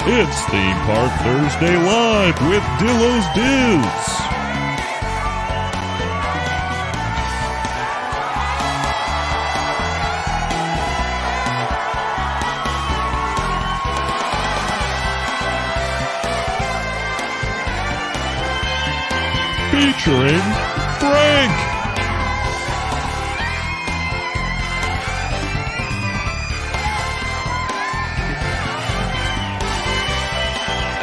It's Theme Park Thursday Live with Dillos Diz. Featuring Frank.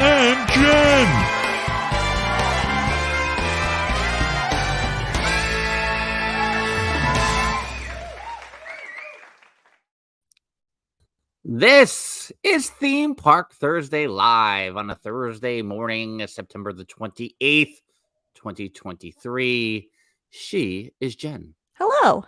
And Jen. This is Theme Park Thursday Live on a Thursday morning, September the 28th, 2023. She is Jen. Hello.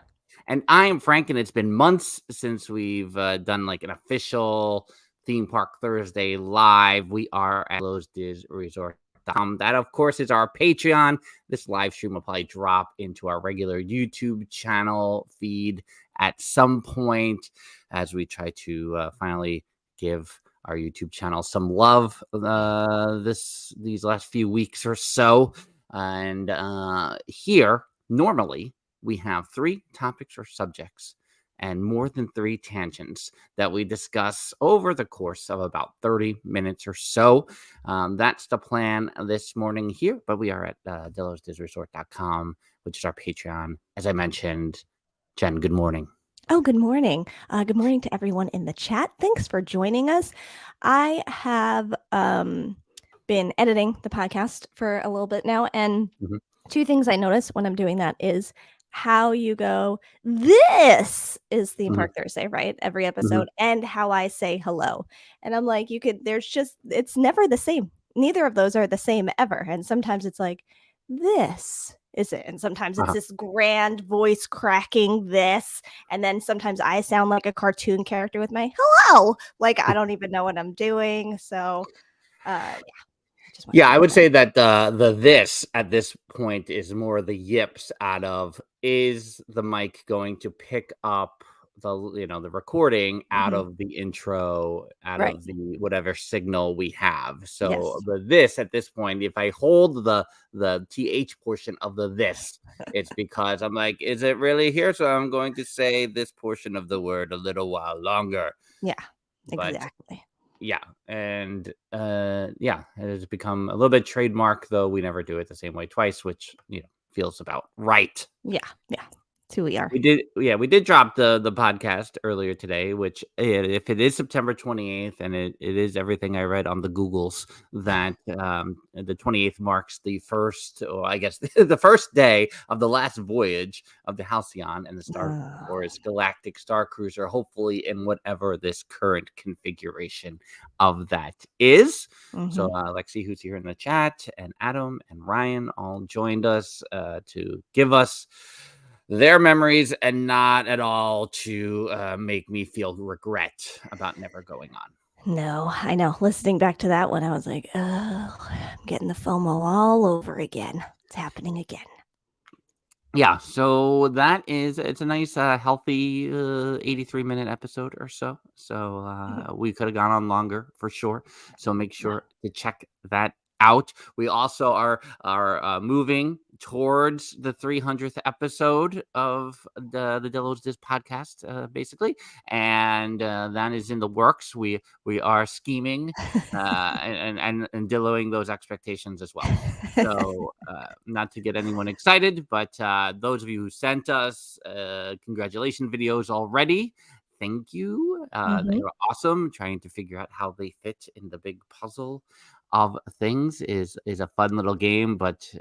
And I am Frank, and it's been months since we've done like an official Theme Park Thursday Live. We are at DillosDizResort.com. That, of course, is our Patreon. This live stream will probably drop into our regular YouTube channel feed at some point as we try to finally give our YouTube channel some love these last few weeks or so. And here, normally, we have 3 topics or subjects and more than 3 tangents that we discuss over the course of about 30 minutes or so. That's the plan this morning here, but we are at DillosDizResort.com, which is our Patreon. As I mentioned, Jen, good morning. Oh, good morning. Good morning to everyone in the chat. Thanks for joining us. I have been editing the podcast for a little bit now, and 2 things I notice when I'm doing that is how you go, this is Theme Park Thursday, right? Every episode, and how I say hello. And I'm like, it's never the same. Neither of those are the same ever. And sometimes it's like, this is it. And sometimes it's this grand voice cracking this. And then sometimes I sound like a cartoon character with my hello. Like, I don't even know what I'm doing. So, yeah. Yeah, I would say that the this at this point is more the yips out of, is the mic going to pick up the recording out of the intro, out of the whatever signal we have. So the this at this point, if I hold the TH portion of the this, it's because I'm like, is it really here? So I'm going to say this portion of the word a little while longer. Yeah, exactly. Yeah, and it has become a little bit trademark, though we never do it the same way twice, which feels about right. Yeah, that's who we are. We did drop the podcast earlier today, which if it is September 28th, and it is everything I read on the Googles, that the 28th marks the first, or I guess the first day of the last voyage of the Halcyon and the Star Wars Galactic Star Cruiser, hopefully in whatever this current configuration of that is. So Lexi, who's here in the chat, and Adam and Ryan all joined us to give us their memories, and not at all to make me feel regret about never going on. No, I know. Listening back to that one, I was like, oh, I'm getting the FOMO all over again. It's happening again. Yeah, so it's a nice, healthy 83-minute episode or so. So we could have gone on longer for sure. So make sure to check that out. We also are moving towards the 300th episode of the Dillos Diz podcast, basically, and that is in the works. We are scheming and Dilloing those expectations as well. So not to get anyone excited, but those of you who sent us congratulations videos already, thank you. They were awesome. Trying to figure out how they fit in the big puzzle of things is a fun little game, but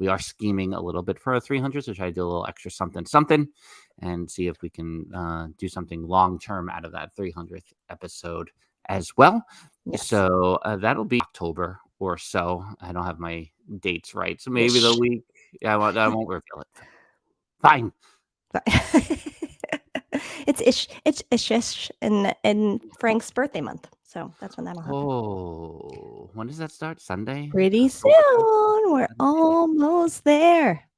we are scheming a little bit for a 300, so try to do a little extra something and see if we can do something long term out of that 300th episode as well. So that'll be October or so. I don't have my dates right, so maybe the week. I won't reveal it. Fine. It's Ish in Frank's birthday month. So that's when that'll happen. Oh, when does that start? Sunday? Pretty soon. We're almost there.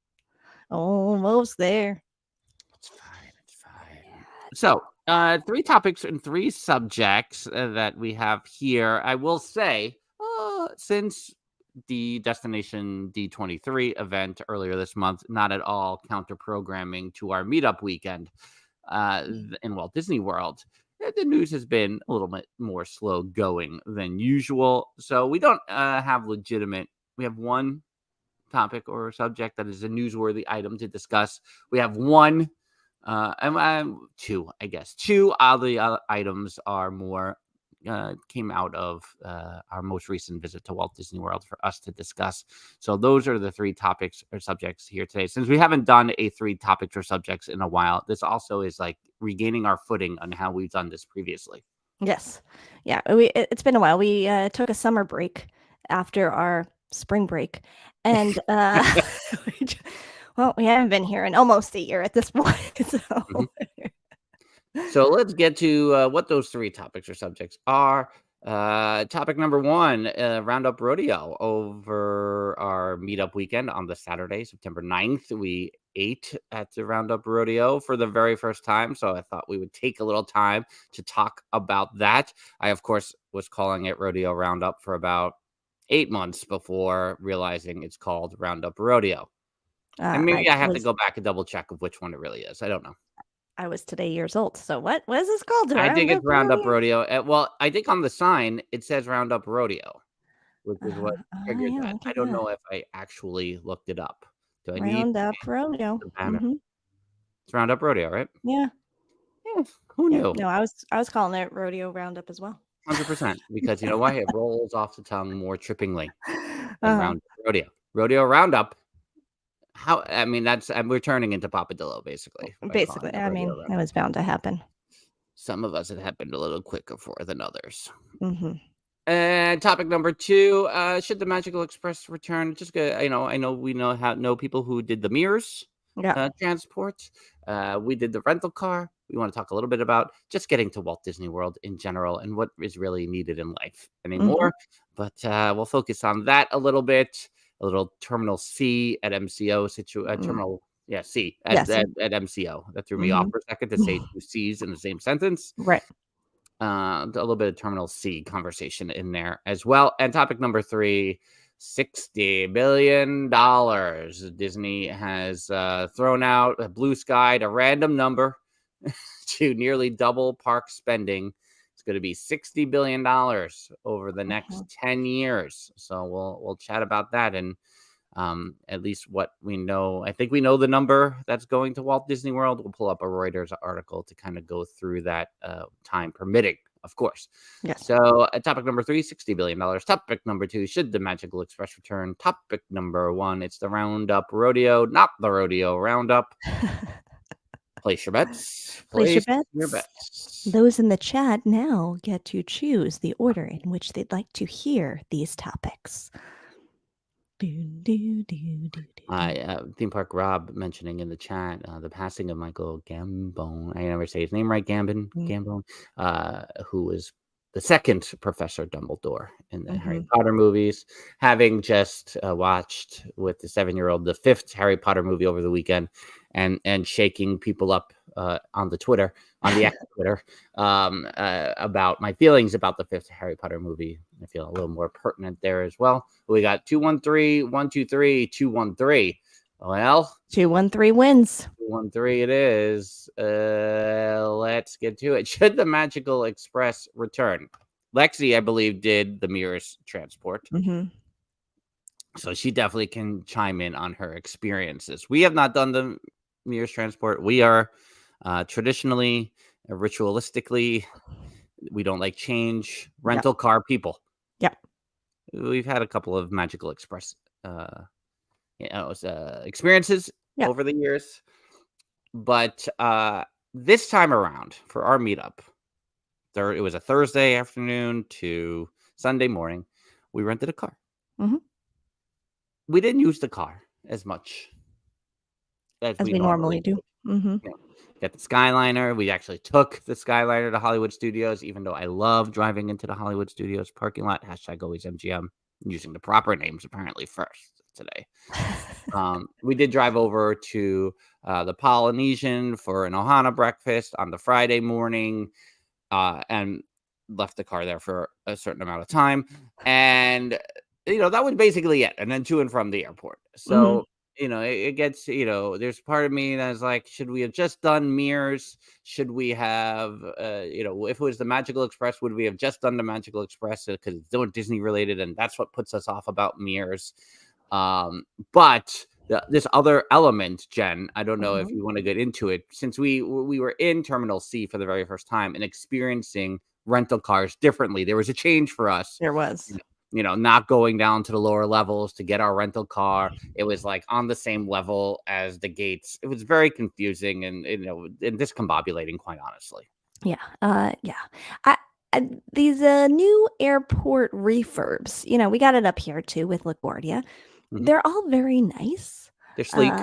Almost there. It's fine. So Three topics and three subjects that we have here. I will say, since the Destination D23 event earlier this month, not at all counter programming to our meetup weekend in Walt Disney World, the news has been a little bit more slow going than usual. So we don't have legitimate. We have one topic or subject that is a newsworthy item to discuss. We have one. Two, I guess. Two other items are more came out of our most recent visit to Walt Disney World for us to discuss. So those are the three topics or subjects here today. Since we haven't done a three topics or subjects in a while, this also is like regaining our footing on how we've done this previously. Yes. Yeah. It's been a while. We took a summer break after our spring break, and well, we haven't been here in almost a year at this point. So let's get to what those three topics or subjects are. Topic number one, Roundup Rodeo. Over our meetup weekend on the Saturday, September 9th, we ate at the Roundup Rodeo for the very first time. So I thought we would take a little time to talk about that. I, of course, was calling it Rodeo Roundup for about 8 months before realizing it's called Roundup Rodeo. And maybe I have to go back and double check of which one it really is. I don't know. I was today years old. So what is this called? I think it's Roundup Rodeo. Well, I think on the sign it says Roundup Rodeo, which is what triggered that. I don't know if I actually looked it up. Do I need Roundup Rodeo? Mm-hmm. It's Roundup Rodeo, right? Yeah. Who knew? No, I was calling it Rodeo Roundup as well. 100%, because you know why? It rolls off the tongue more trippingly than Roundup Rodeo. Rodeo Roundup. How? I mean, we're turning into Papa Dillo, basically. Basically, I mean, that was bound to happen. Some of us it happened a little quicker for than others. Mm-hmm. And topic number two: should the Magical Express return? Just I know we know people who did the mirrors transport. We did the rental car. We want to talk a little bit about just getting to Walt Disney World in general and what is really needed in life anymore. But we'll focus on that a little bit. A little Terminal C at MCO Terminal C at MCO. That threw me off for a second to say two C's in the same sentence. Right. A little bit of Terminal C conversation in there as well. And topic number three, $60 billion. Disney has thrown out a blue sky, a random number to nearly double park spending. It's going to be $60 billion over the next 10 years. So we'll chat about that and at least what we know. I think we know the number that's going to Walt Disney World. We'll pull up a Reuters article to kind of go through that time permitting, of course. Yes. So topic number three, $60 billion. Topic number two, should the Magical Express return? Topic number one, it's the Roundup Rodeo, not the Rodeo Roundup. Place your bets. Place your bets. Those in the chat now get to choose the order in which they'd like to hear these topics. Theme Park Rob mentioning in the chat the passing of Michael Gambon. I never say his name right. Gambon, who was the second Professor Dumbledore in the Harry Potter movies. Having just watched with the 7-year-old the fifth Harry Potter movie over the weekend, and shaking people up on the Twitter, on the X Twitter, about my feelings about the fifth Harry Potter movie. I feel a little more pertinent there as well. We got 213-123, 213. Well, 213 wins. 213 it is. Let's get to it. Should the Magical Express return? Lexi, I believe, did the mirrors transport. So she definitely can chime in on her experiences. We have not done the mirrors transport. We are traditionally, ritualistically, we don't like change. Rental car people. Yep. We've had a couple of Magical Express experiences over the years. But this time around for our meetup, it was a Thursday afternoon to Sunday morning. We rented a car. We didn't use the car as much as we normally do. Got the Skyliner. We actually took the Skyliner to Hollywood Studios, even though I love driving into the Hollywood Studios parking lot. #always MGM. Using the proper names apparently first. today. We did drive over to the Polynesian for an Ohana breakfast on the Friday morning, and left the car there for a certain amount of time. And, that was basically it. And then to and from the airport. So, it gets, there's part of me that's like, should we have just done Mears? Should we have, if it was the Magical Express, would we have just done the Magical Express? Because it's still Disney related, and that's what puts us off about Mears. But this other element, Jen, I don't know if you want to get into it, since we were in Terminal C for the very first time and experiencing rental cars differently. There was a change for us. There was. Not going down to the lower levels to get our rental car. It was like on the same level as the gates. It was very confusing and and discombobulating, quite honestly. Yeah. These new airport refurbs, we got it up here too with LaGuardia. They're all very nice. They're sleek.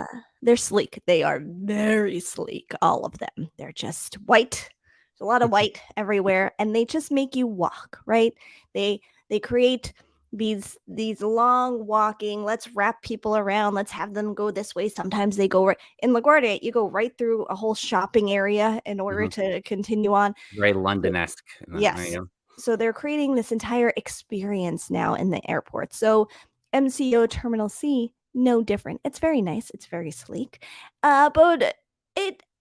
They're sleek. They are very sleek, all of them. They're just white. There's a lot of white everywhere, and they just make you walk, right? They create these long walking, let's wrap people around, let's have them go this way. Sometimes they go right in LaGuardia, you go right through a whole shopping area in order to continue on. Very London-esque. Yes. So they're creating this entire experience now in the airport. So MCO Terminal C, no different. It's very nice. It's very sleek. But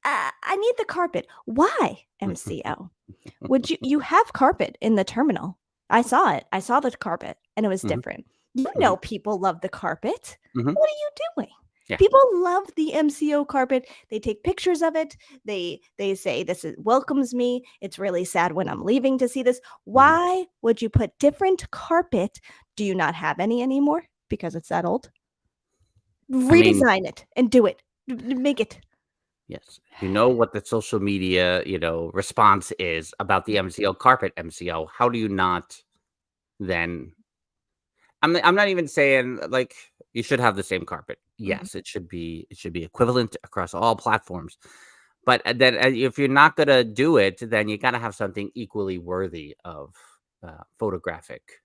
I need the carpet. Why, MCO? Would you have carpet in the terminal? I saw it. I saw the carpet, and it was different. People love the carpet. What are you doing? Yeah. People love the MCO carpet. They take pictures of it. They say, this welcomes me. It's really sad when I'm leaving to see this. Why would you put different carpet? Do you not have any anymore? Because it's that old? Redesign it and do it. Make it. Yes. You know what the social media, response is about the MCO carpet, MCO. How do you not then? I'm not even saying like you should have the same carpet. Yes, it should be equivalent across all platforms. But then if you're not going to do it, then you got to have something equally worthy of photographic,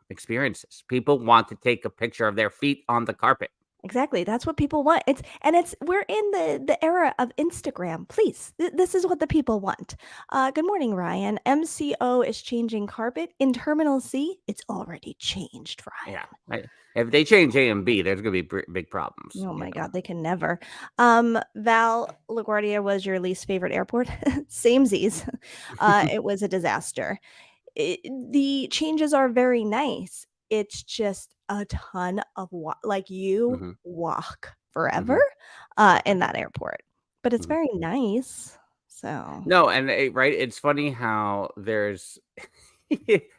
experiences. People want to take a picture of their feet on the carpet. Exactly. That's what people want. We're in the era of Instagram. Please, this is what the people want. Good morning, Ryan. MCO is changing carpet in Terminal C. It's already changed, Ryan. Yeah. If they change A and B, there's going to be big problems. Oh my God, they can never. Val, LaGuardia was your least favorite airport. Samesies. It was a disaster. The changes are very nice. It's just a ton of walk forever in that airport, but it's very nice. So no, and right, it's funny how there's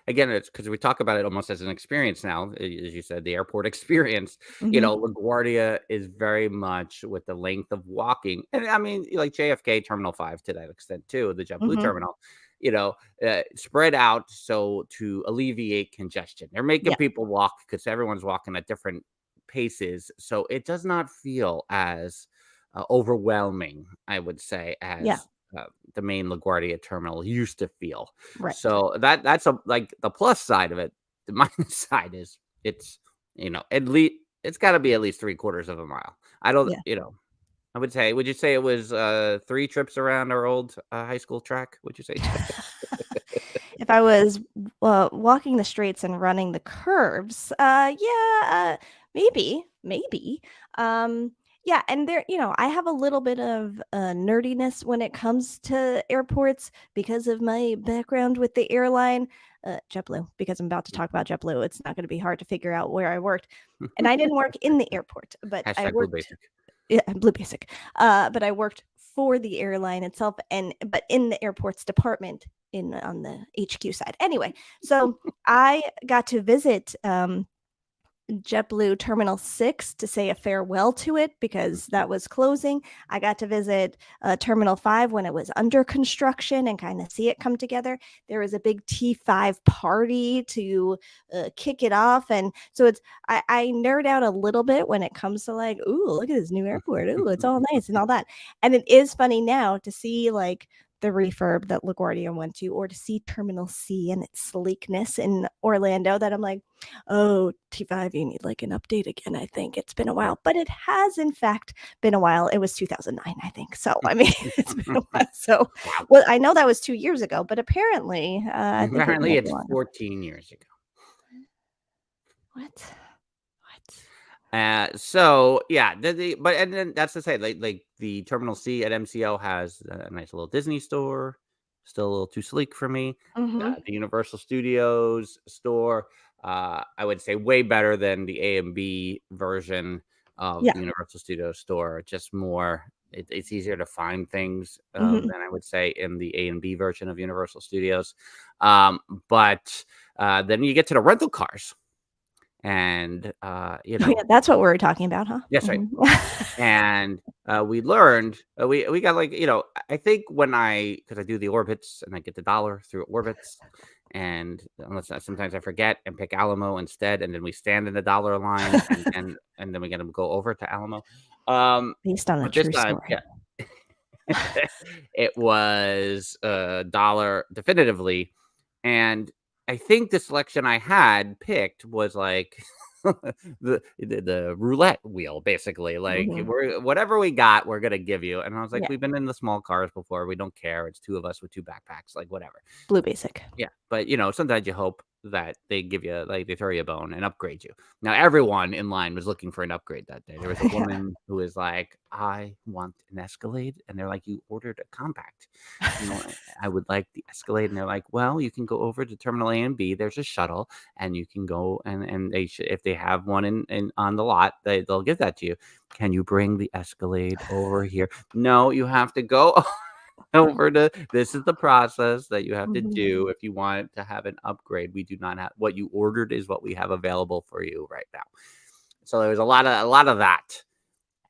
again, it's because we talk about it almost as an experience now, as you said, the airport experience. LaGuardia is very much with the length of walking, and I mean, like JFK Terminal 5 to that extent too, the JetBlue terminal. Spread out so to alleviate congestion. They're making people walk because everyone's walking at different paces. So it does not feel as overwhelming, I would say, as the main LaGuardia terminal used to feel. Right. So that's like the plus side of it. The minus side is it's, at least it's got to be at least 3/4 of a mile. I don't, I would say, would you say it was 3 trips around our old high school track? Would you say? If I was walking the streets and running the curves, maybe. And there, I have a little bit of nerdiness when it comes to airports because of my background with the airline, JetBlue, because I'm about to talk about JetBlue. It's not going to be hard to figure out where I worked. And I didn't work in the airport, but I worked. Blue Basic. Yeah, Blue Basic. But I worked for the airline itself, but in the airports department on the HQ side. Anyway, so I got to visit JetBlue Terminal 6 to say a farewell to it because that was closing. I got to visit Terminal 5 when it was under construction and kind of see it come together. There was a big T5 party to kick it off. And so I nerd out a little bit when it comes to like, ooh, look at this new airport. Ooh, it's all nice and all that. And it is funny now to see like the refurb that LaGuardia went to, or to see Terminal C and its sleekness in Orlando, that I'm like, oh, T5, you need like an update again. I think it's been a while, but it has in fact been a while. It was 2009, I think. So, I mean, it's been a while. So, Wow. well, I know that was 2 years ago, but apparently, I think Apparently, it it's 14 years ago. What? So yeah, but and then that's to say, like the Terminal C at MCO has a nice little Disney store, still a little too sleek for me. Mm-hmm. The Universal Studios store, I would say way better than the A and B version of Yeah. the Universal Studios store. Just more, it's easier to find things Mhm. than I would say in the A and B version of Universal Studios. But then you get to the rental cars. And you Oh, know, yeah, that's what we were talking about, huh? yes, right. Mhm. And we learned we got like, I think because I do the orbits and I get the dollar through orbits, and sometimes I forget and pick Alamo instead, and then we stand in the dollar line, and then we get them go over to Alamo. Based on a But this true time, story. yeah, it was dollar definitively, and I think the selection I had picked was like the roulette wheel, basically. Like, Mhm. whatever we got, we're gonna give you. And I was like, Yeah. we've been in the small cars before. We don't care. It's two of us with two backpacks. Like, whatever. Blue basic. Yeah, but sometimes you hope that they give you, like, they throw you a bone and upgrade you. Now, everyone in line was looking for an upgrade that day. There was a Yeah. woman who was like, "I want an Escalade," and they're like, "You ordered a compact." I would like the Escalade, and they're like, "Well, you can go over to Terminal A and B. There's a shuttle, and you can go and they should, if they have one in on the lot, they'll give that to you. Can you bring the Escalade over here? No, you have to go." Over to this is the process that you have to Mhm. do if you want to have an upgrade. We do not have what you ordered is what we have available for you right now. So there was a lot of that.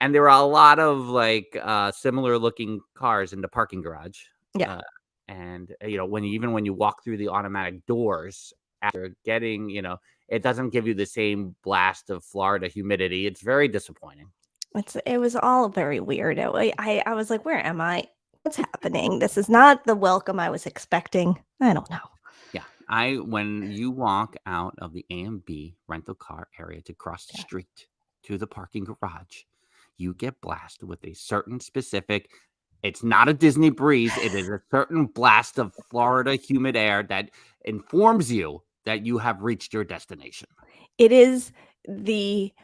And there were a lot of like similar looking cars in the parking garage. Yeah. And when you walk through the automatic doors after getting, it doesn't give you the same blast of Florida humidity. It's very disappointing. It was all very weird. I was like, where am I? What's happening? This is not the welcome I was expecting. I don't know. Yeah, when you walk out of the A and B rental car area to cross the street to the parking garage, you get blasted with a certain specific. It's not a Disney breeze. It is a certain blast of Florida humid air that informs you that you have reached your destination. It is the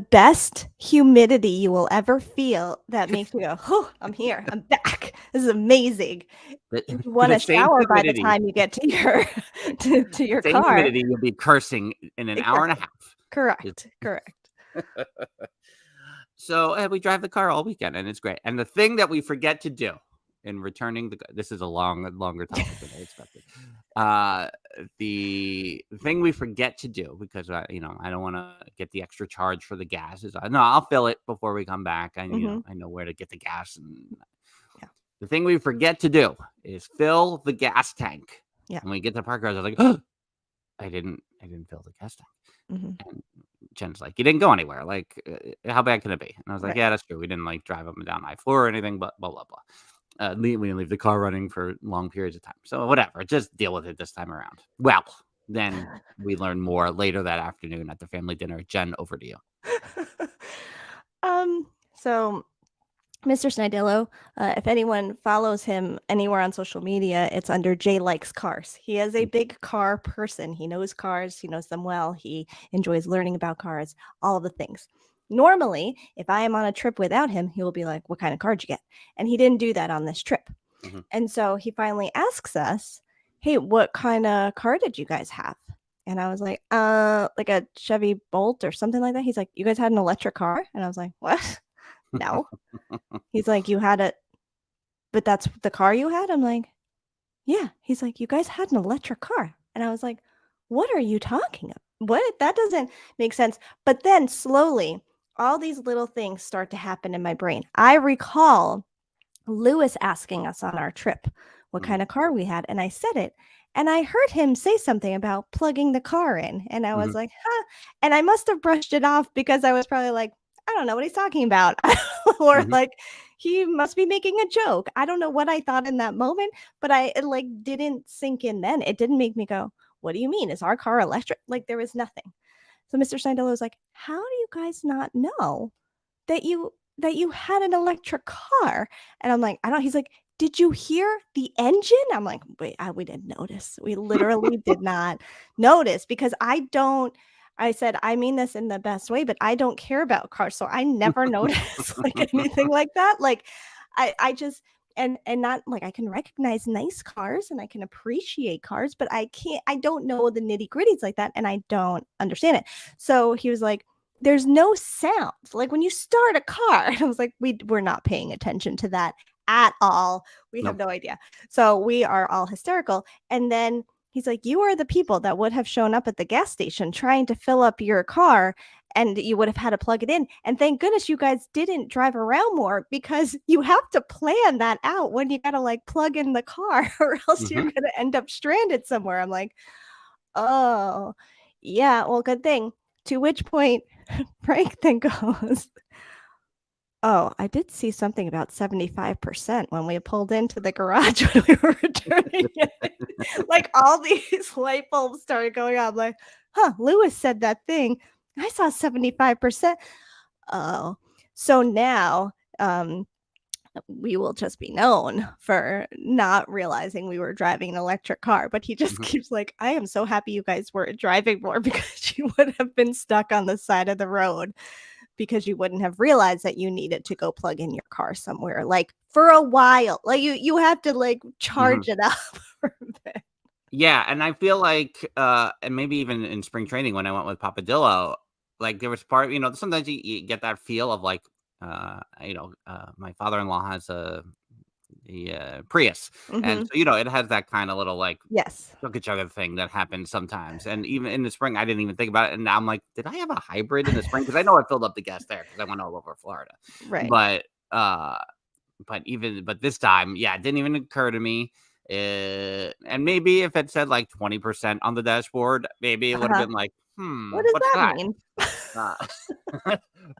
best humidity you will ever feel that makes you go, "Oh, I'm here. I'm back. This is amazing." You want The to same shower by the humidity. time you get to your to your Same car. humidity, you'll be cursing in an hour and a half. Correct. So we drive the car all weekend, and it's great. And the thing that we forget to do in returning this is a longer topic than I expected. The thing we forget to do, because I don't want to get the extra charge for the gas, is no, I'll fill it before we come back. I know where to get the gas, and the thing we forget to do is fill the gas tank. Yeah. When we get to the park garage, I was like, oh, I didn't fill the gas tank. And Jen's like, you didn't go anywhere. Like, how bad can it be? And I was like, yeah, that's true. We didn't like drive up and down I-4 or anything, but blah, blah, blah. We didn't leave the car running for long periods of time. So whatever, just deal with it this time around. Well, then we learned more later that afternoon at the family dinner. Jen, over to you. So Mr. Snidillo, if anyone follows him anywhere on social media, it's under Jay Likes Cars. He is a big car person. He knows cars. He knows them well. He enjoys learning about cars, all of the things. Normally, if I am on a trip without him, he will be like, what kind of car did you get? And he didn't do that on this trip. And so he finally asks us, hey, what kind of car did you guys have? And I was like a Chevy Bolt or something like that. He's like, you guys had an electric car? And I was like, what? No. He's like, you had it, but that's the car you had? I'm like, yeah. He's like, you guys had an electric car. And I was like, what are you talking about? What? That doesn't make sense. But then slowly, all these little things start to happen in my brain. I recall Lewis asking us on our trip what kind of car we had. And I said it. And I heard him say something about plugging the car in. And I was like, huh. And I must have brushed it off because I was probably like, I don't know what he's talking about. Or like, he must be making a joke. I don't know what I thought in that moment, but it like didn't sink in then. It didn't make me go, what do you mean? Is our car electric? Like there was nothing. So Mr. Sandello was like, how do you guys not know that you had an electric car? And I'm like, I don't. He's like, did you hear the engine? I'm like, wait, we didn't notice. We literally did not notice because I said, I mean this in the best way, but I don't care about cars. So I never notice like anything like that. Like I just, and not like I can recognize nice cars and I can appreciate cars, but I don't know the nitty gritties like that. And I don't understand it. So he was like, there's no sound. Like when you start a car, and I was like, we're not paying attention to that at all. We have no idea. So we are all hysterical. And then he's like, you are the people that would have shown up at the gas station trying to fill up your car and you would have had to plug it in. And thank goodness you guys didn't drive around more because you have to plan that out when you got to like plug in the car or else you're going to end up stranded somewhere. I'm like, oh, yeah, well, good thing. To which point Frank then goes, oh, I did see something about 75% when we pulled into the garage when we were returning it. Like all these light bulbs started going on. I'm like, huh, Lewis said that thing. I saw 75%. Oh, so now we will just be known for not realizing we were driving an electric car. But he just keeps like, I am so happy you guys were driving more because you would have been stuck on the side of the road because you wouldn't have realized that you needed to go plug in your car somewhere like for a while. Like you have to like charge it up for a bit. Yeah, and I feel like and maybe even in spring training when I went with Papa Dillo, like there was part, sometimes you get that feel of like my father-in-law has a Prius, and so it has that kind of little like chugga thing that happens sometimes. And even in the spring, I didn't even think about it, and now I'm like, did I have a hybrid in the spring? Because I know I filled up the gas there because I went all over Florida, right? But this time, it didn't even occur to me. And maybe if it said like 20% on the dashboard, maybe it would have been like, what does that mean?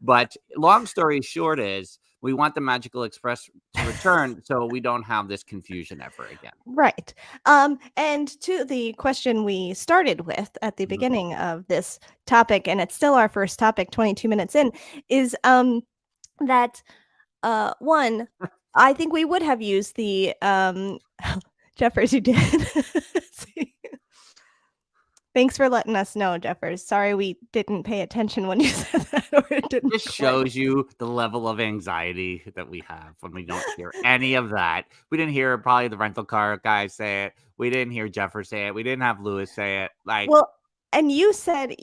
But long story short is we want the Magical Express to return so we don't have this confusion ever again. Right. And to the question we started with at the beginning of this topic, and it's still our first topic 22 minutes in, is that one, I think we would have used the Jeffers, you did. Thanks for letting us know, Jeffers. Sorry we didn't pay attention when you said that. Or it didn't. This shows you the level of anxiety that we have when we don't hear any of that. We didn't hear probably the rental car guy say it. We didn't hear Jeffers say it. We didn't have Lewis say it. Like, well, and you said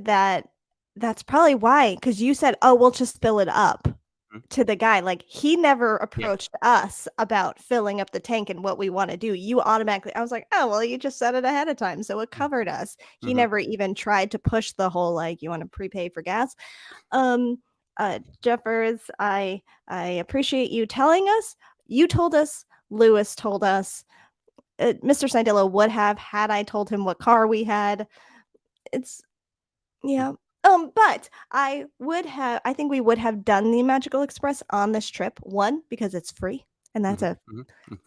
that that's probably why, because you said, oh, we'll just fill it up to the guy. Like he never approached us about filling up the tank and what we want to do. You automatically, I was like, oh, well, you just said it ahead of time, so it covered us. He never even tried to push the whole like, you want to prepay for gas. Jeffers, I appreciate you telling us. You told us, Lewis told us, Mr. Sandello would have had I told him what car we had. It's but I think we would have done the Magical Express on this trip. One, because it's free, and that's a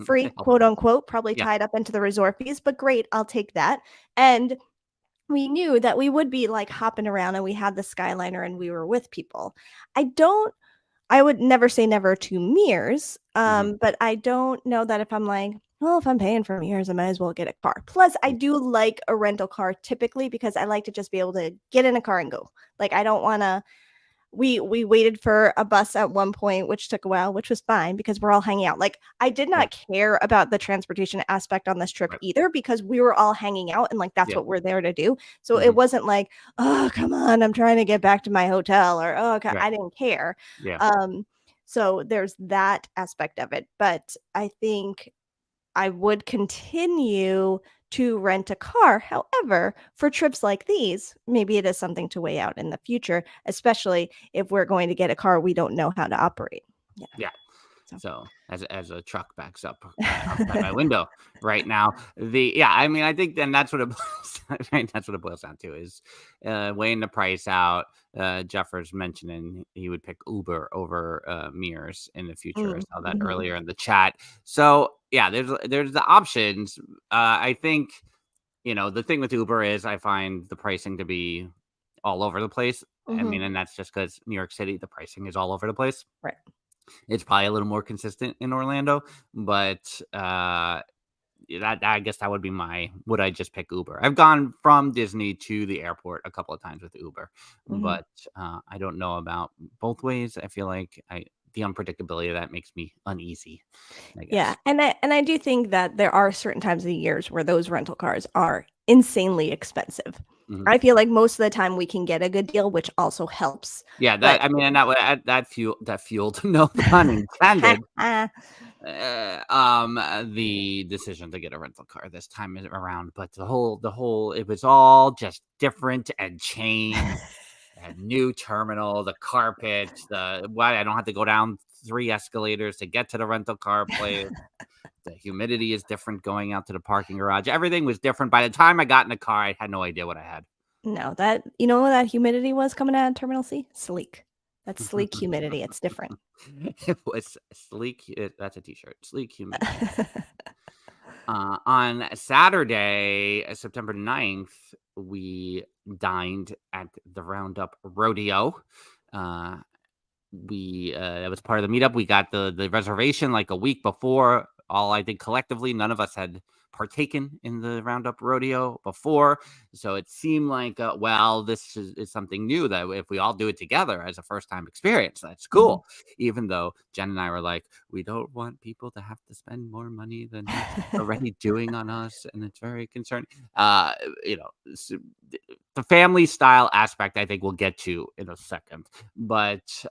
free quote unquote, probably tied up into the resort fees, but great, I'll take that. And we knew that we would be like hopping around and we had the Skyliner and we were with people. I would never say never to Mears, but I don't know that if I'm like, well, if I'm paying for Mears, I might as well get a car. Plus, I do like a rental car typically because I like to just be able to get in a car and go. Like, I don't want to. We waited for a bus at one point, which took a while, which was fine because we're all hanging out. Like, I did not care about the transportation aspect on this trip either because we were all hanging out and like that's what we're there to do. So it wasn't like, oh, come on, I'm trying to get back to my hotel, or oh, okay, I didn't care. So there's that aspect of it. But I think I would continue to rent a car. However, for trips like these, maybe it is something to weigh out in the future, especially if we're going to get a car we don't know how to operate. So as a truck backs up outside my window right now, I think then that's what it boils right? That's what it boils down to is weighing the price out. Jeffers mentioning he would pick Uber over Mears in the future. I saw that earlier in the chat. So yeah, there's the options. I think the thing with Uber is I find the pricing to be all over the place. I mean, and that's just because New York City, the pricing is all over the place. Right. It's probably a little more consistent in Orlando, but that I guess that would be would I just pick Uber? I've gone from Disney to the airport a couple of times with Uber, but I don't know about both ways. I feel like the unpredictability of that makes me uneasy, I guess. Yeah, and I do think that there are certain times of the years where those rental cars are insanely expensive. I feel like most of the time we can get a good deal, which also helps. Yeah, But I mean, and that fueled, no pun intended, the decision to get a rental car this time around. But the whole, it was all just different and changed. A new terminal, the carpet, I don't have to go down 3 escalators to get to the rental car place. The humidity is different going out to the parking garage. Everything was different. By the time I got in the car, I had no idea what I had. No, that what that humidity was coming out of Terminal C? Sleek. That's sleek humidity. It's different. It was sleek. That's a t-shirt. Sleek humidity. On Saturday, September 9th, we dined at the Roundup Rodeo. That was part of the meetup. We got the reservation like a week before. I think collectively, none of us had partaken in the Roundup Rodeo before. So it seemed like, this is something new that if we all do it together as a first time experience, that's cool. Even though Jen and I were like, we don't want people to have to spend more money than they're already doing on us. And it's very concerning. The family style aspect, I think we'll get to in a second, but,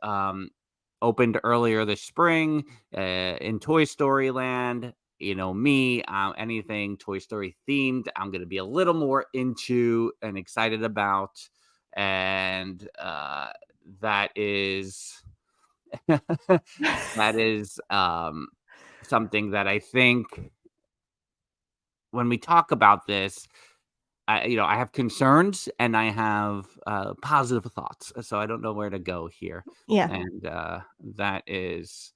opened earlier this spring in Toy Story Land. Me, anything Toy Story themed, I'm going to be a little more into and excited about. And that is something that I think when we talk about this, I have concerns and I have positive thoughts. So I don't know where to go here. Yeah. And that is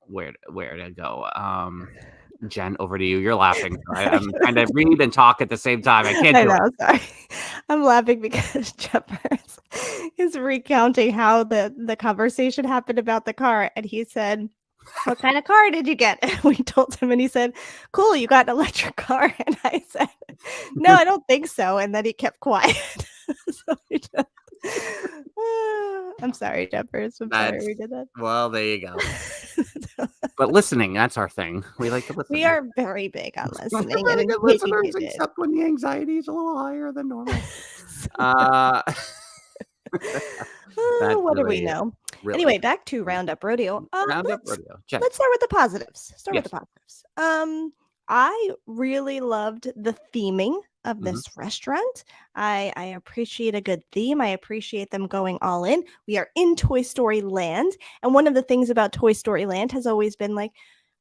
where to go. Jen, over to you. You're laughing. I'm trying to read and talk at the same time. I can't do it. Sorry. I'm laughing because Jeffers is recounting how the conversation happened about the car. And he said, what kind of car did you get? And we told him, and he said, cool, you got an electric car. And I said, no, I don't think so. And then he kept quiet. I'm sorry, Jeffers. I'm sorry we did that. Well, there you go. But listening, that's our thing. We like to listen. We are very big on listening. We're good listeners, except when the anxiety is a little higher than normal. What do we know? Really. Anyway, back to Roundup Rodeo. Rodeo. Let's start with the positives. I really loved the theming of this restaurant. I appreciate a good theme. I appreciate them going all in. We are in Toy Story Land. And one of the things about Toy Story Land has always been like,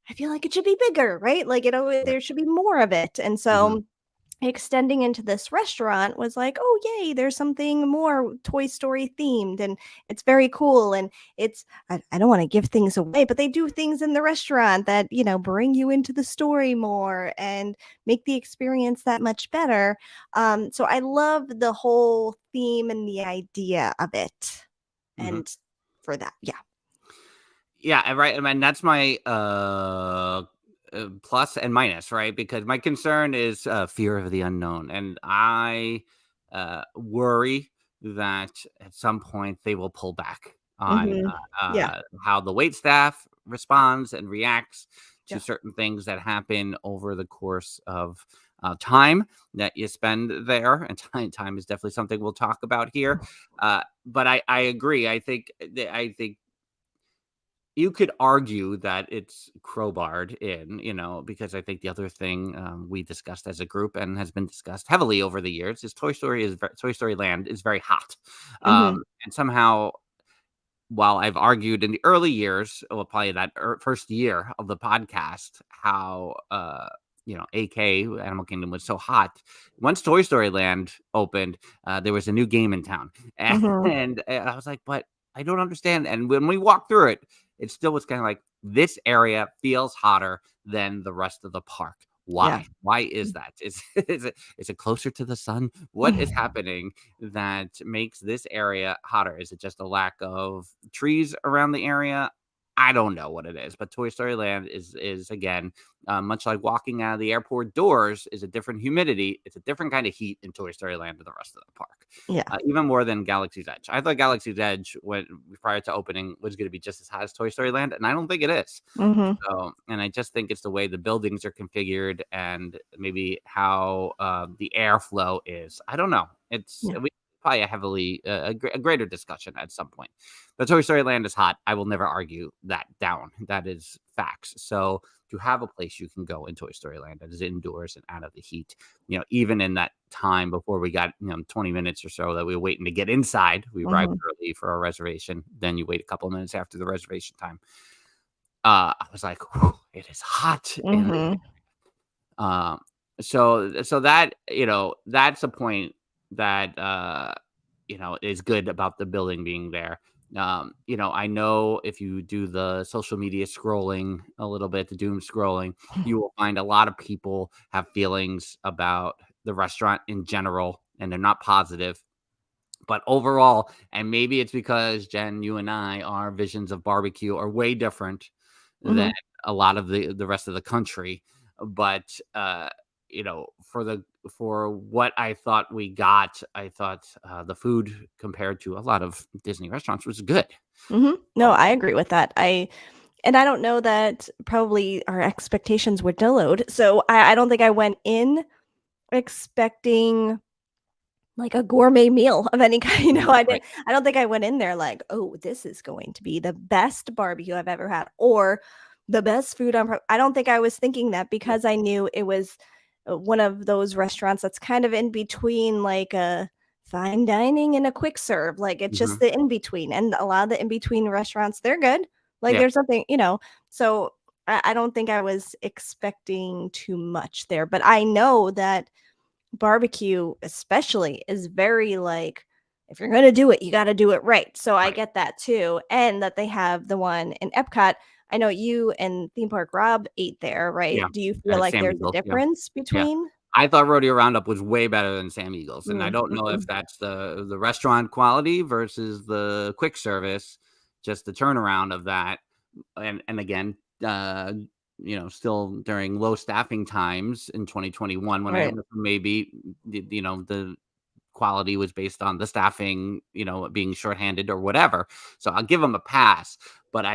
I feel like it should be bigger, right? Like, there should be more of it. And so extending into this restaurant was like, oh yay, there's something more Toy Story themed, and it's very cool. And it's I don't want to give things away, but they do things in the restaurant that bring you into the story more and make the experience that much better. So I love the whole theme and the idea of it. And for that, yeah, right. I mean, that's my plus and minus, right? Because my concern is fear of the unknown, and I worry that at some point they will pull back on how the wait staff responds and reacts to certain things that happen over the course of time that you spend there. And time is definitely something we'll talk about here. But I agree. I think you could argue that it's crowbarred in, because I think the other thing we discussed as a group and has been discussed heavily over the years is Toy Story Land is very hot. And somehow, while I've argued in the early years, well, probably that first year of the podcast, how AK Animal Kingdom was so hot. Once Toy Story Land opened, there was a new game in town, and I was like, but I don't understand. And when we walked through it, it still was kind of like, this area feels hotter than the rest of the park. Why? Yeah. Why is that? Is it closer to the sun? What is happening that makes this area hotter? Is it just a lack of trees around the area? I don't know what it is, but Toy Story Land is again, much like walking out of the airport doors, is a different humidity. It's a different kind of heat in Toy Story Land than the rest of the park. Yeah. Even more than Galaxy's Edge. I thought Galaxy's Edge, when prior to opening, was going to be just as hot as Toy Story Land, and I don't think it is. So, and I just think it's the way the buildings are configured and maybe how the airflow is. I don't know. It's probably a greater discussion at some point. But Toy Story Land is hot. I will never argue that down. That is facts. So to have a place you can go in Toy Story Land that is indoors and out of the heat, even in that time before we got 20 minutes or so that we were waiting to get inside, we arrived early for our reservation. Then you wait a couple of minutes after the reservation time. I was like, it is hot. So that that's a point that is good about the building being there. I know if you do the social media scrolling a little bit, the doom scrolling, you will find a lot of people have feelings about the restaurant in general, and they're not positive. But overall, and maybe it's because, Jen, you and I, our visions of barbecue are way different than a lot of the rest of the country. But for what I thought we got, I thought the food compared to a lot of Disney restaurants was good. No, I agree with that. I don't know that probably our expectations were Dilloed. So I don't think I went in expecting like a gourmet meal of any kind. I don't think I went in there like, oh, this is going to be the best barbecue I've ever had, or the best food I don't think I was thinking that, because I knew it was one of those restaurants that's kind of in between like a fine dining and a quick serve. Like it's just the in between, and a lot of the in between restaurants, they're good. Like there's something, so I don't think I was expecting too much there, but I know that barbecue especially is very like, if you're going to do it, you got to do it right. So I get that too. And that they have the one in Epcot. I know you and Theme Park Rob ate there, right? Yeah. Do you feel like Sam there's Eagles, a difference between? I thought Rodeo Roundup was way better than Sam Eagles, and I don't know if that's the restaurant quality versus the quick service, just the turnaround of that. And again, still during low staffing times in 2021, when I maybe the quality was based on the staffing, being shorthanded or whatever. So I'll give them a pass. But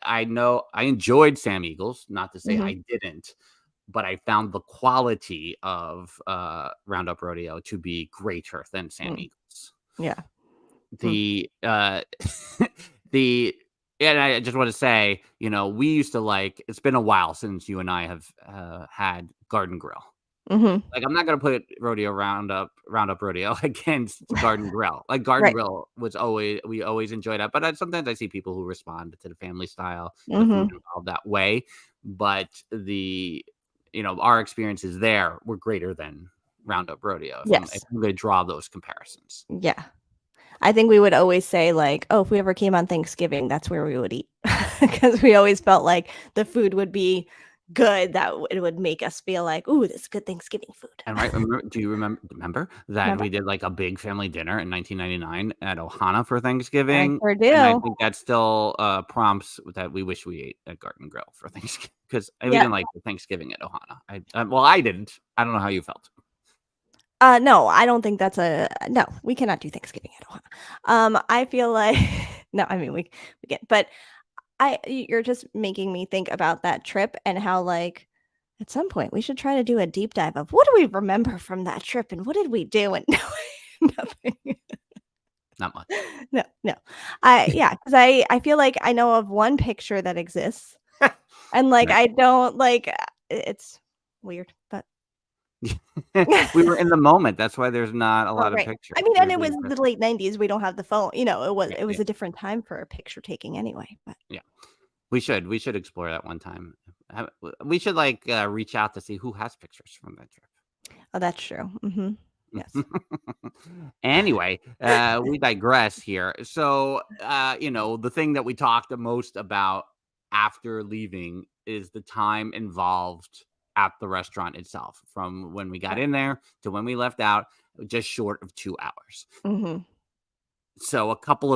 I know I enjoyed Sam Eagles, not to say I didn't, but I found the quality of Roundup Rodeo to be greater than Sam Eagles. Yeah. And I just want to say, we used to it's been a while since you and I have had Garden Grill. Like, I'm not going to put Roundup Rodeo against Garden Grill. Like, Garden Grill was we always enjoyed that. But sometimes I see people who respond to the family style, the food involved that way. But our experiences there were greater than Roundup Rodeo. If I'm going to draw those comparisons. Yeah. I think we would always say like, oh, if we ever came on Thanksgiving, that's where we would eat, because we always felt like the food would be good, that it would make us feel like, ooh, this is good Thanksgiving food. And do you remember that we did like a big family dinner in 1999 at Ohana for Thanksgiving? I sure do. And I think that still prompts that we wish we ate at Garden Grill for Thanksgiving, because we didn't like Thanksgiving at Ohana. I didn't. I don't know how you felt. No, I don't think that's no, we cannot do Thanksgiving at Ohana. I feel like, no, I mean, we can, but you're just making me think about that trip and how, like, at some point we should try to do a deep dive of what do we remember from that trip and what did we do, and nothing. Not much. No. Because I feel like I know of one picture that exists, and like I don't like, it's weird, but we were in the moment. That's why there's not a lot of pictures. I mean, and it was the late 90s. We don't have the phone. It was a different time for picture taking anyway. But We should explore that one time. We should reach out to see who has pictures from that trip. Oh, that's true. Yes. Anyway, we digress here. So, the thing that we talked the most about after leaving is the time involved at the restaurant itself, from when we got in there to when we left out, just short of 2 hours. Mm-hmm. So a couple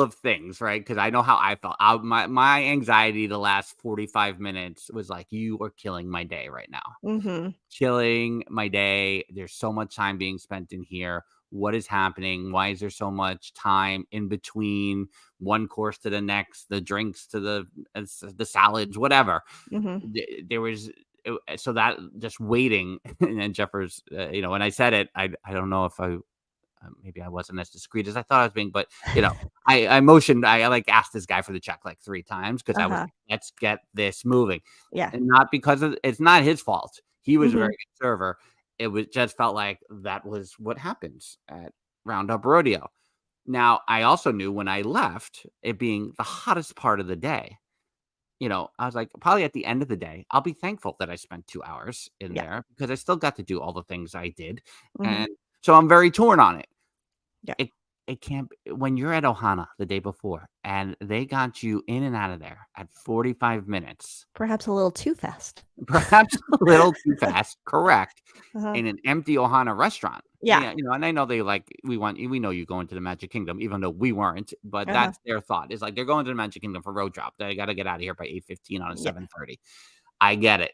of things, right? Because I know how I felt. My anxiety the last 45 minutes was like, you are killing my day right now. Mm-hmm. Killing my day. There's so much time being spent in here. What is happening? Why is there so much time in between one course to the next, the drinks to the salads, whatever? Mm-hmm. There was so that just waiting, and then Jeffers, when I said it, I don't know if maybe I wasn't as discreet as I thought I was being, but I motioned, I asked this guy for the check 3 times because I was like, let's get this moving. Yeah. And not because it's not his fault. He was a Mm-hmm. very good server. It was just felt like that was what happens at Roundup Rodeo. Now, I also knew when I left, it being the hottest part of the day, I was like, probably at the end of the day, I'll be thankful that I spent 2 hours in there because I still got to do all the things I did. Mm-hmm. And so I'm very torn on it. Yeah. It can't be, when you're at Ohana the day before and they got you in and out of there at 45 minutes. Perhaps a little too fast. Perhaps a little too fast, correct. Uh-huh. In an empty Ohana restaurant. Yeah. And I know they we know you going to the Magic Kingdom, even though we weren't, but that's their thought. It's like they're going to the Magic Kingdom for road drop. They got to get out of here by 8:15 on a 7:30. I get it.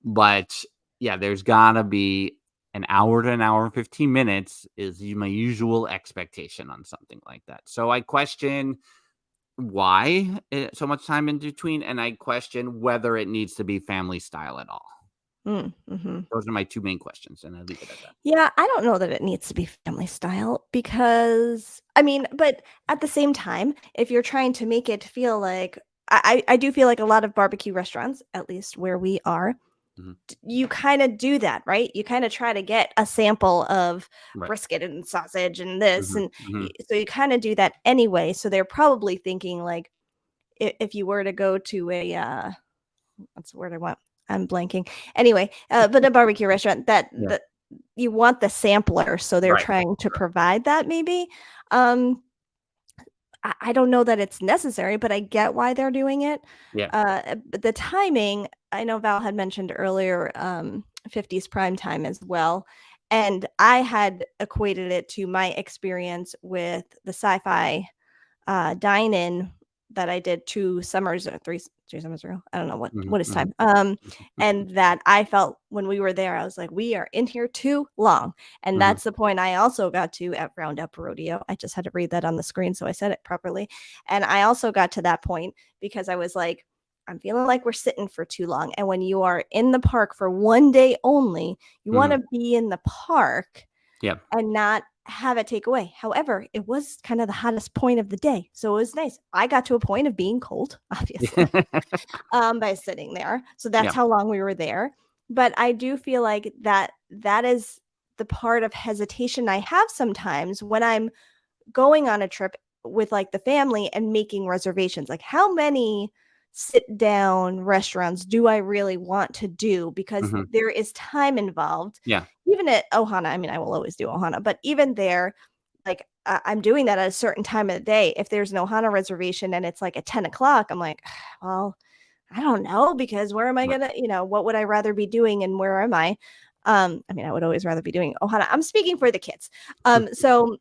But yeah, there's gotta be an hour to an hour and 15 minutes is my usual expectation on something like that. So I question why so much time in between, and I question whether it needs to be family style at all. Mm-hmm. Those are my 2 main questions, and I leave it at that. Yeah, I don't know that it needs to be family style because, but at the same time, if you're trying to make it feel like, I do feel like a lot of barbecue restaurants, at least where we are, you kind of do that, right? You kind of try to get a sample of brisket and sausage and this. And so you kind of do that anyway. So they're probably thinking like, if you were to go to what's the word I want? I'm blanking. Anyway, but a barbecue restaurant that you want the sampler. So they're trying to provide that maybe. I don't know that it's necessary, but I get why they're doing it. Yeah. But the timing, I know Val had mentioned earlier, 50s prime time as well. And I had equated it to my experience with the sci-fi dine-in that I did 2 summers or 3 summers ago. I don't know what is time. And that I felt when we were there, I was like, we are in here too long. And that's the point I also got to at Roundup Rodeo. I just had to read that on the screen, so I said it properly. And I also got to that point because I was like, I'm feeling like we're sitting for too long. And when you are in the park for one day only, you want to be in the park and not have it take away. However, it was kind of the hottest point of the day. So it was nice. I got to a point of being cold, obviously, by sitting there. So that's how long we were there. But I do feel like that is the part of hesitation I have sometimes when I'm going on a trip with the family and making reservations. Like, how many sit down restaurants do I really want to do? Because there is time involved. Yeah. Even at Ohana, I will always do Ohana, but even there, I'm doing that at a certain time of the day. If there's an Ohana reservation and it's at 10 o'clock, I'm like, well, I don't know, because where am I gonna, what would I rather be doing and where am I? I would always rather be doing Ohana. I'm speaking for the kids. So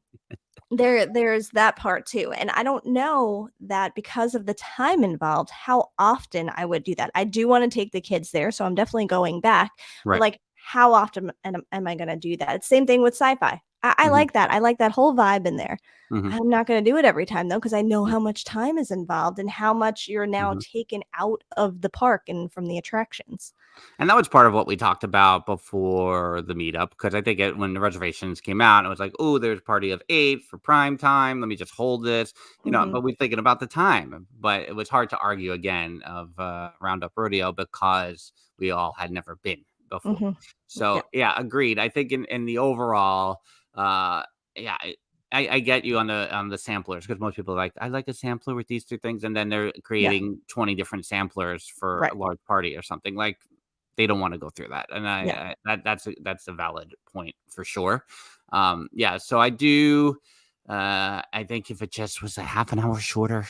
there's that part too. And I don't know that because of the time involved, how often I would do that. I do want to take the kids there, so I'm definitely going back. But how often am I going to do that? It's the same thing with sci-fi. I like that. I like that whole vibe in there. I'm not going to do it every time though, because I know how much time is involved and how much you're now taken out of the park and from the attractions. And that was part of what we talked about before the meetup, because I think when the reservations came out, it was like, oh, there's a party of 8 for prime time. Let me just hold this, but we're thinking about the time. But it was hard to argue again of Roundup Rodeo because we all had never been before. So, yeah, agreed. I think in the overall, I get you on the samplers, because most people are like, I like a sampler with these two things, and then they're Yeah. creating 20 different samplers for Right. a large party or something. Like, they don't want to go through that, and Yeah. that's a valid point for sure. Yeah, so I do. I think if it just was a half an hour shorter,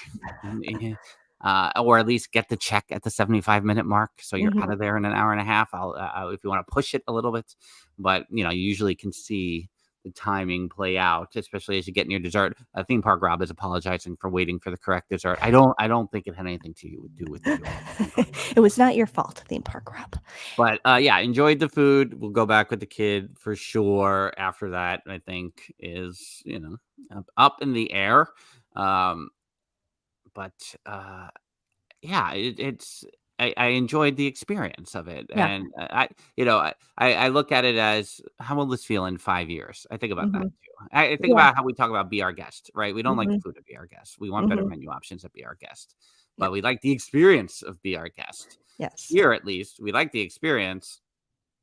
or at least get the check at the 75-minute mark, so you're out Mhm. of there in an hour and a half. I'll if you want to push it a little bit, but you usually can see the timing play out, especially as you get near dessert. Theme park Rob is apologizing for waiting for the correct dessert. I don't think it had anything to do with you. It was not your fault, theme park Rob. But yeah, enjoyed the food. We'll go back with the kid for sure. After that, I think is up in the air. But yeah, it's I enjoyed the experience of it, Yeah. and I look at it as, how will this feel in 5 years? I think about that Mhm. too. I think Yeah. about how we talk about Be Our Guest, right? We don't like the Mhm. food of Be Our Guest. We want better Mhm. menu options at Be Our Guest, Yeah. but we like the experience of Be Our Guest. Yes. Here, at least, we like the experience.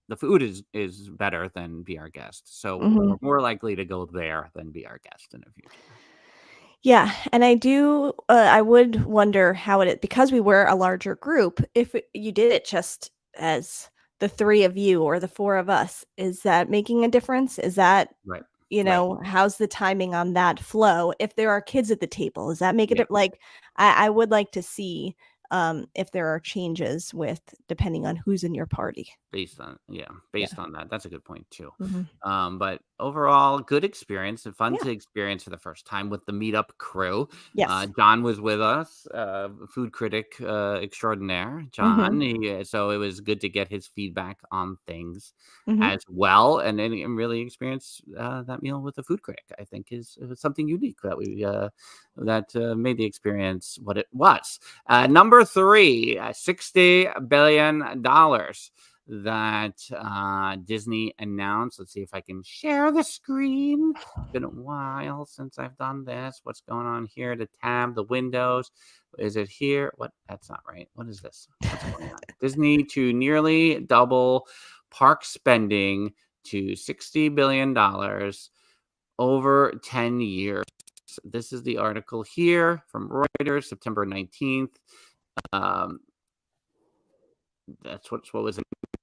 The food is better than Be Our Guest, so Mhm. we're more likely to go there than Be Our Guest in the future. Yeah, and I would wonder how because we were a larger group, if you did it just as the 3 of you or the 4 of us, is that making a difference? Is that, Right. Right. how's the timing on that flow? If there are kids at the table, does that make Yeah. it like, I would like to see, if there are changes depending on who's in your party. Based on Yeah. that. That's a good point too. Mhm. But overall, good experience and fun Yeah. to experience for the first time with the meetup crew. Yes. John was with us, food critic extraordinaire. Mhm. John, so it was good to get his feedback on things Mhm. as well, and then really experience that meal with the food critic. I think it was something unique that we made the experience what it was. Number 3, $60 billion that Disney announced. Let's see if I can share the screen. It's been a while since I've done this. What's going on here? The tab, the windows. Is it here? What? That's not right. What is this? What's going on? Disney to nearly double park spending to $60 billion over 10 years. This is the article here from Reuters, September 19th. That's what was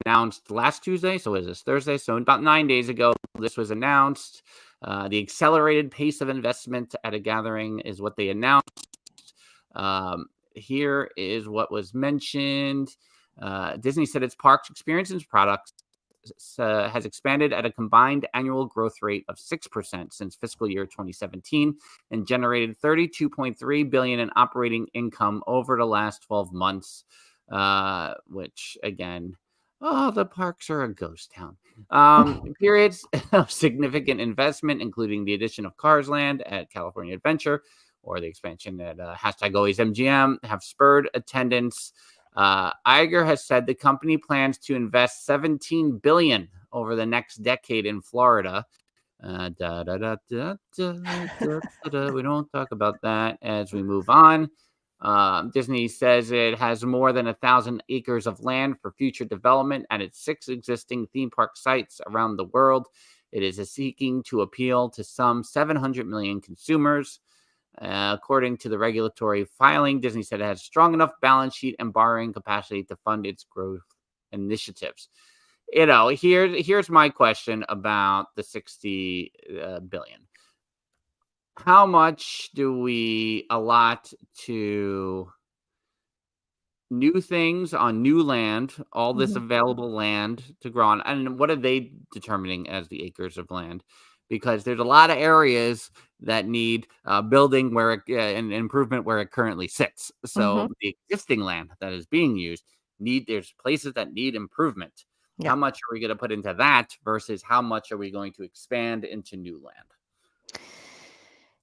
announced last Tuesday. So is this Thursday? So about 9 days ago, this was announced. The accelerated pace of investment at a gathering is what they announced. Here is what was mentioned. Disney said its parks experience and products has expanded at a combined annual growth rate of 6% since fiscal year 2017 and generated $32.3 billion in operating income over the last 12 months. Which again, the parks are a ghost town. Periods of significant investment, including the addition of Cars Land at California Adventure or the expansion at #AlwaysMGM, have spurred attendance. Iger has said the company plans to invest $17 billion over the next decade in Florida. We don't talk about that as we move on. Disney says it has more than 1,000 acres of land for future development at its 6 existing theme park sites around the world. It is seeking to appeal to some 700 million consumers. According to the regulatory filing, Disney said it has strong enough balance sheet and borrowing capacity to fund its growth initiatives. Here's my question about the 60 billion. How much do we allot to new things on new land, all this Mhm. available land to grow on? And what are they determining as the acres of land? Because there's a lot of areas that need building and improvement where it currently sits. Mhm. So the existing land that is being used, there's places that need improvement. Yeah. How much are we going to put into that versus how much are we going to expand into new land?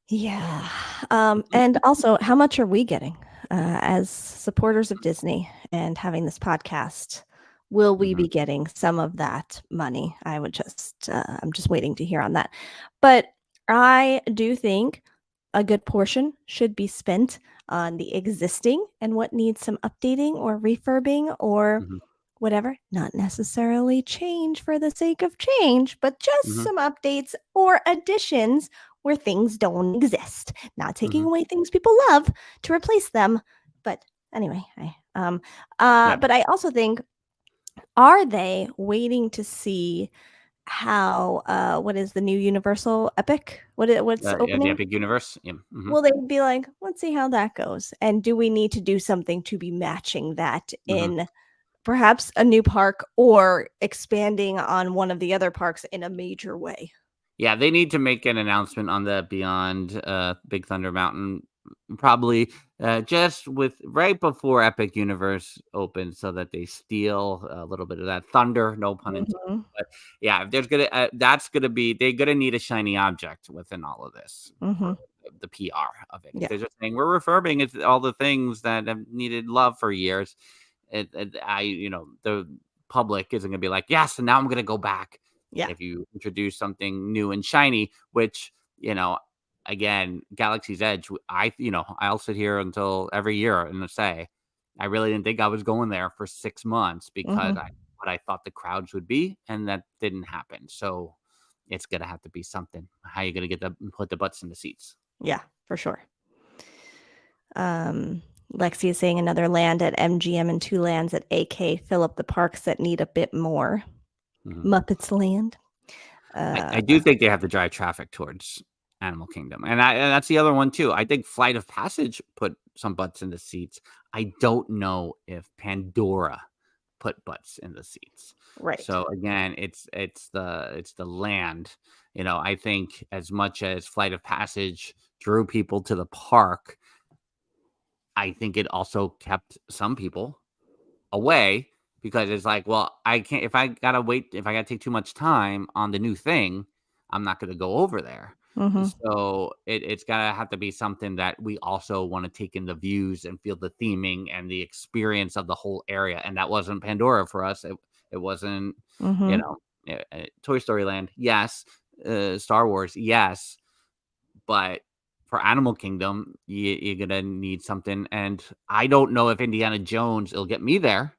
Yeah. And also, how much are we getting as supporters of Disney and having this podcast? Will we Mhm. be getting some of that money? I'm just waiting to hear on that. But I do think a good portion should be spent on the existing and what needs some updating or refurbing or Mhm. whatever. Not necessarily change for the sake of change, but just Mhm. some updates or additions where things don't exist. Not taking Mhm. away things people love to replace them, but anyway, but I also think, are they waiting to see how what is the new Universal Epic? What's Yeah, the opening? Epic Universe. Yeah. Mhm. Will they be like, let's see how that goes? And do we need to do something to be matching that Mhm. in perhaps a new park or expanding on one of the other parks in a major way? Yeah, they need to make an announcement on the Beyond Big Thunder Mountain, probably just with right before Epic Universe opens, so that they steal a little bit of that thunder. No pun intended. Mhm. But yeah, if there's gonna that's gonna be they're gonna need a shiny object within all of this for Mhm. the PR of it. If Yeah. they're just saying we're refurbing it, all the things that have needed love for years, the public isn't gonna be like, yes, and now I'm gonna go back. Yeah. If you introduce something new and shiny, which, again, Galaxy's Edge, I'll sit here until every year and say, I really didn't think I was going there for 6 months because Mhm. what I thought the crowds would be, and that didn't happen. So it's gonna have to be something. How you gonna put the butts in the seats? Yeah, for sure. Lexi is saying another land at MGM and 2 lands at AK fill up the parks that need a bit more. Mhm. Muppets Land. I do think they have to drive traffic towards Animal Kingdom, and that's the other one too. I think Flight of Passage put some butts in the seats. I don't know if Pandora put butts in the seats. Right. So again, it's the land. I think as much as Flight of Passage drew people to the park, I think it also kept some people away because it's like, well, I can't if I gotta take too much time on the new thing, I'm not gonna go over there. Mhm. So it's gotta have to be something that we also want to take in the views and feel the theming and the experience of the whole area. And that wasn't Pandora for us. It wasn't, you Mhm. know, Toy Story Land, yes. Star Wars, yes. But for Animal Kingdom, you're gonna need something. And I don't know if Indiana Jones will get me there.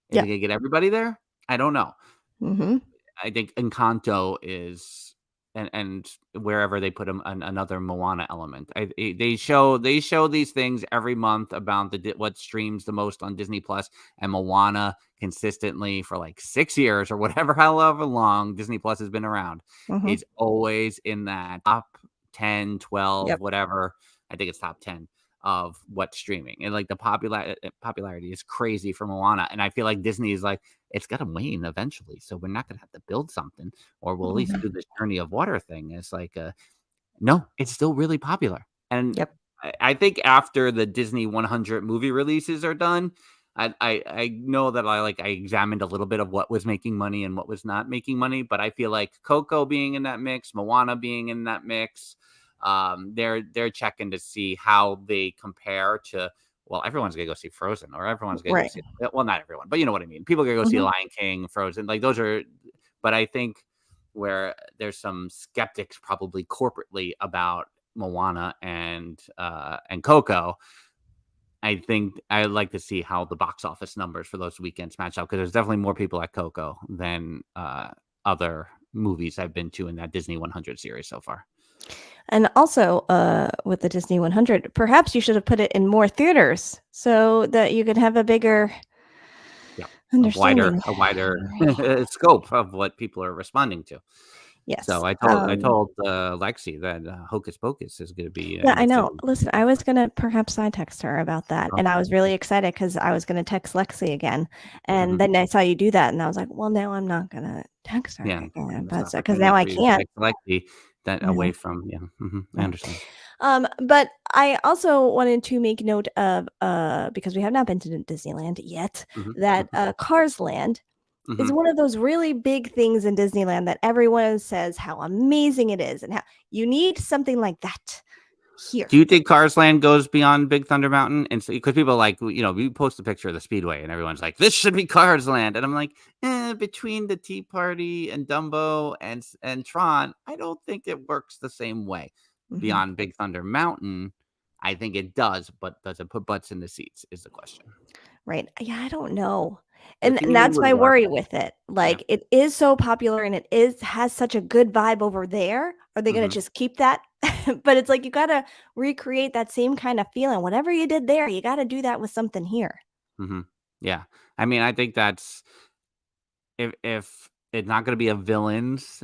Is Yeah. it gonna get everybody there? I don't know. Mhm. I think Encanto is and wherever they put another Moana element. They show these things every month about what streams the most on Disney Plus, and Moana consistently for like 6 years or whatever, however long Disney Plus has been around. Mhm. It's always in that top 10, 12, Yep. whatever. I think it's top 10 of what's streaming, and like the popularity is crazy for Moana, and I feel like Disney is like, it's got to wane eventually, so we're not gonna have to build something, or we'll at least Mhm. do this Journey of Water thing. It's like, no, it's still really popular, and Yep. I think after the Disney 100 movie releases are done, I know that I examined a little bit of what was making money and what was not making money, but I feel like Coco being in that mix, Moana being in that mix, they're checking to see how they compare to. Well, everyone's gonna go see Frozen, or everyone's gonna go Right. see. Well, not everyone, but you know what I mean. People are gonna go see Mhm. Lion King, Frozen, like those are. But I think where there's some skeptics probably corporately about Moana and Coco. I think I'd like to see how the box office numbers for those weekends match up, because there's definitely more people at Coco than other movies I've been to in that Disney 100 series so far. And also, with the Disney 100, perhaps you should have put it in more theaters so that you could have a bigger Yeah, understanding. a wider scope of what people are responding to. Yes. So I told Lexi that Hocus Pocus is going to be Yeah, in I the know. city. Listen, I was gonna perhaps side text her about that, and I was really excited because I was gonna text Lexi again, and Mhm. then I saw you do that, and I was like, well, now I'm not gonna text her Yeah, again, this but because now opportunity I for you to can't. take Lexi that Yeah. away from, yeah. I Yeah. understand. But I also wanted to make note of, because we have not been to Disneyland yet, Mhm, that mhm, Cars Land is mhm. one of those really big things in Disneyland that everyone says how amazing it is and how you need something like that here. Do you think Cars Land goes beyond Big Thunder Mountain? And because people we post a picture of the Speedway and everyone's like, this should be Cars Land. And I'm like, between the Tea Party and Dumbo and Tron, I don't think it works the same way. Mhm. Beyond Big Thunder Mountain, I think it does, but does it put butts in the seats is the question. Right. Yeah, I don't know. The And theming that's would my work. worry with it. Yeah. Like, it is so popular and it has such a good vibe over there. Are they going to just keep that? But it's like you got to recreate that same kind of feeling. Whatever you did there, you got to do that with something here. Yeah. I mean, I think that's if it's not going to be a villains,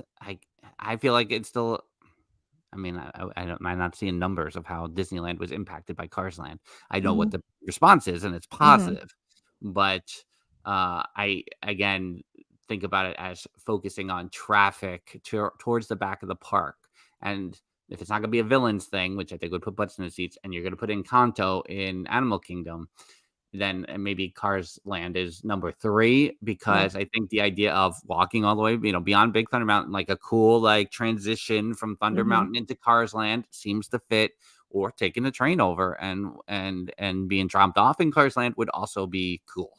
I feel like it's still. I mean, I'm not seeing numbers of how Disneyland was impacted by Cars Land. I know what the response is, and it's positive. But I again think about it as focusing on traffic towards the back of the park. And if it's not going to be a villains thing, which I think would put butts in the seats, and you're going to put Encanto in Animal Kingdom, then maybe Cars Land is number 3, because I think the idea of walking all the way, beyond Big Thunder Mountain, like a cool like transition from Thunder Mountain into Cars Land seems to fit, or taking the train over and being dropped off in Cars Land would also be cool.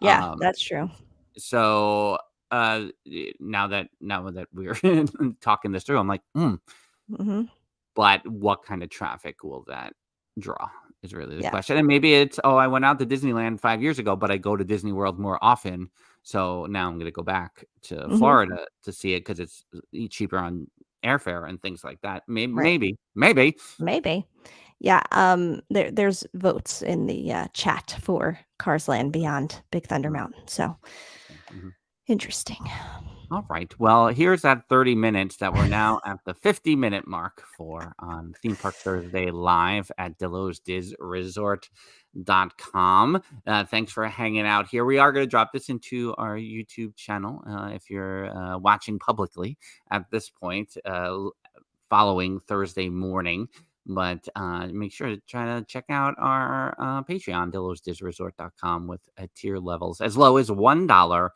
Yeah, that's true. So now that we're talking this through, I'm like, but what kind of traffic will that draw is really the question. And maybe it's, I went out to Disneyland 5 years ago, but I go to Disney World more often. So now I'm going to go back to Florida to see it because it's cheaper on airfare and things like that. Maybe. Yeah. There's votes in the chat for Cars Land beyond Big Thunder Mountain. So interesting. All right. Well, here's that 30 minutes that we're now at the 50-minute mark for on Theme Park Thursday live at DillosDizResort.com. Thanks for hanging out here. We are going to drop this into our YouTube channel if you're watching publicly at this point following Thursday morning. But make sure to try to check out our Patreon, DillosDizResort.com, with tier levels as low as $1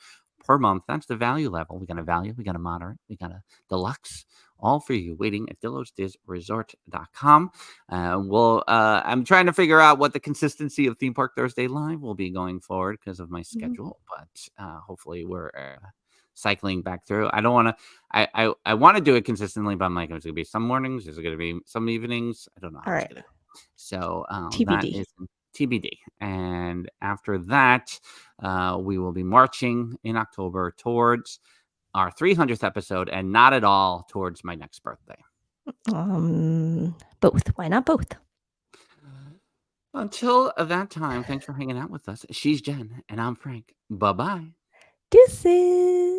per month. That's the value level. We got a value, we got a moderate, we got a deluxe, all for you waiting at DillosDizResort.com. I'm trying to figure out what the consistency of Theme Park Thursday Live will be going forward because of my schedule, but hopefully we're cycling back through. I don't want to, I want to do it consistently, but I'm like, it's going to be some mornings, is it going to be some evenings? I don't know how it's going to go. So that is TBD. And after that, we will be marching in October towards our 300th episode, and not at all towards my next birthday. Both. Why not both? Until that time, thanks for hanging out with us. She's Jen, and I'm Frank. Bye-bye. Deuces.